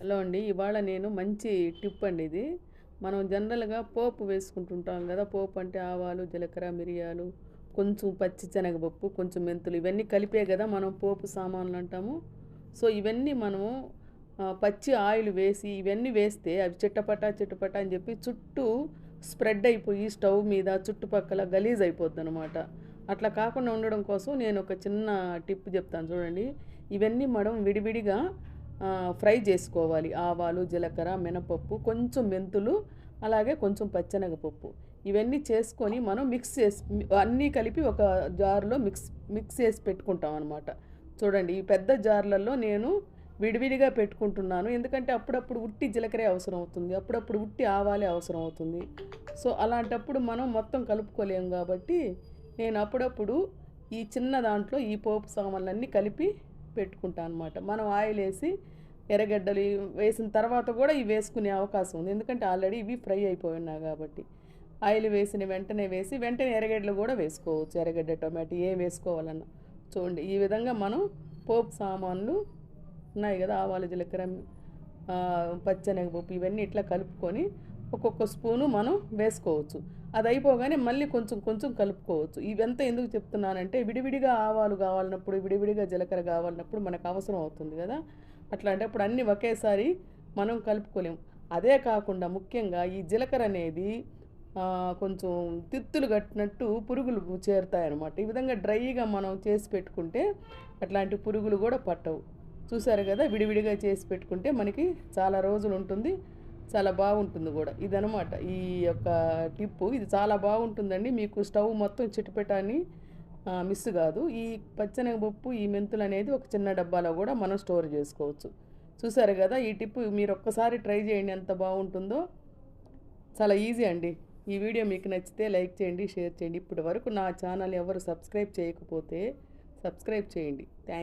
Hello అండి. ఇవాళ నేను మంచి టిప్ అండి ఇది. మనం జనరల్‌గా పోపు వేసుకుంటుంటాం గదా! పోపు అంటే ఆవాలు, జీలకర్ర, మిరియాలు, కొంచెం పచ్చి శనగపప్పు, కొంచెం మెంతులు ఇవన్నీ కలిపే గదా మనం పోపు సామాన్లు అంటాము. సో, ఇవన్నీ మనము పచ్చి ఆయిల్ వేసి ఇవన్నీ వేస్తే అవి చిట్టపట, చిట్టపట అని జెప్పి చుట్టూ స్ప్రెడ్ అయిపోయి స్టవ్ మీద చుట్టుపక్కల గలీజ్ అయిపోద్దనమాట. అట్లా కాకుండా ఉండడం కోసం నేను ఒక చిన్న టిప్ జెప్తాను చూడండి. ఇవన్నీ మనం విడివిడిగా ఫ్రై చేసుకోవాలి. ఆవాలు, జీలకర్ర, మినపప్పు, కొంచెం మెంతులు, అలాగే కొంచెం పచ్చెనగపప్పు. ఇవన్నీ చేసుకొని మనం మిక్స్ చేసి అన్నీ కలిపి ఒక జార్‌లో మిక్స్ చేసి పెట్టుకుంటామనమాట. చూడండి ఈ పెద్ద జార్‌లలో నేను విడివిడిగా పెట్టుకుంటున్నాను. ఎందుకంటే అప్పుడప్పుడు ఉట్టి జీలకర్రే అవసరం అవుతుంది. అప్పుడప్పుడు ఉట్టి ఆవాలే అవసరం అవుతుంది. సో, అలాంటప్పుడు మనం మొత్తం కలుపుకోలేము గాబట్టి, నేను అప్పుడప్పుడు ఈ చిన్న దాంట్లో ఈ పోపు సామాన్లన్నీ కలిపి పెట్టుకుంటా అనమాట. మనం ఆయిలేసి ఎర్రగడ్డలు వేసిన తర్వాత కూడా ఇవి వేసుకునే అవకాశం ఉంది. ఎందుకంటే ఆల్రెడీ ఇవి ఫ్రై అయిపోయి ఉన్నాయి కాబట్టి. ఆయిల్ వేసిన వెంటనే వేసి, వెంటనే ఎర్రగడ్డలు కూడా వేసుకోవచ్చు. ఎర్రగడ్డ, టొమాటో ఏం వేసుకోవాలన్నా. చూడండి ఈ విధంగా మనం పోపు సామాన్లు ఉన్నాయి కదా! ఆవాలు, జీలకర్ర, పచ్చెనగపప్పు ఇవన్నీ ఇట్లా కలుపుకొని ఒక్కొక్క స్పూను మనం వేసుకోవచ్చు. అది అయిపోగానే మళ్ళీ కొంచెం కొంచెం కలుపుకోవచ్చు. ఇవంతా ఎందుకు చెప్తున్నానంటే విడివిడిగా ఆవాలు కావాలన్నప్పుడు, విడివిడిగా జీలకర్ర కావాలన్నప్పుడు మనకు అవసరం అవుతుంది కదా! అట్లాంటప్పుడు అన్నీ ఒకేసారి మనం కలుపుకోలేం. అదే కాకుండా ముఖ్యంగా ఈ జీలకర్ర అనేది కొంచెం తిత్తులు కట్టినట్టు పురుగులు చేరుతాయన్నమాట. ఈ విధంగా డ్రైగా మనం చేసి పెట్టుకుంటే అట్లాంటి పురుగులు కూడా పట్టవు. చూసారు కదా! విడివిడిగా చేసి పెట్టుకుంటే మనకి చాలా రోజులుంటుంది. చాలా బాగుంటుంది గూడా. ఇదనమాట ఈ యొక్క టిప్పు. ఇది చాలా బాగుంటుందండి. మీకు స్టవ్ మొత్తం చిటపెట మిస్ గాదు. ఈ పచ్చెనగపప్పు, ఈ మెంతులనేది ఒక చిన్న డబ్బాలో గూడా మనం స్టోర్ జేసుకోవచ్చు. చూసారు గదా! ఈ టిప్పు మీరొక్కసారి ట్రై జేయండి ఎంత బాగుంటుందో. చాలా ఈజీ అండి. ఈ వీడియో మీకు నచ్చితే లైక్ చేయండి, షేర్ చేయండి. ఇప్పటి వరకు నా ఛానల్ ఎవరు సబ్స్క్రైబ్ చేయకపోతే సబ్స్క్రైబ్ చేయండి. థాంక్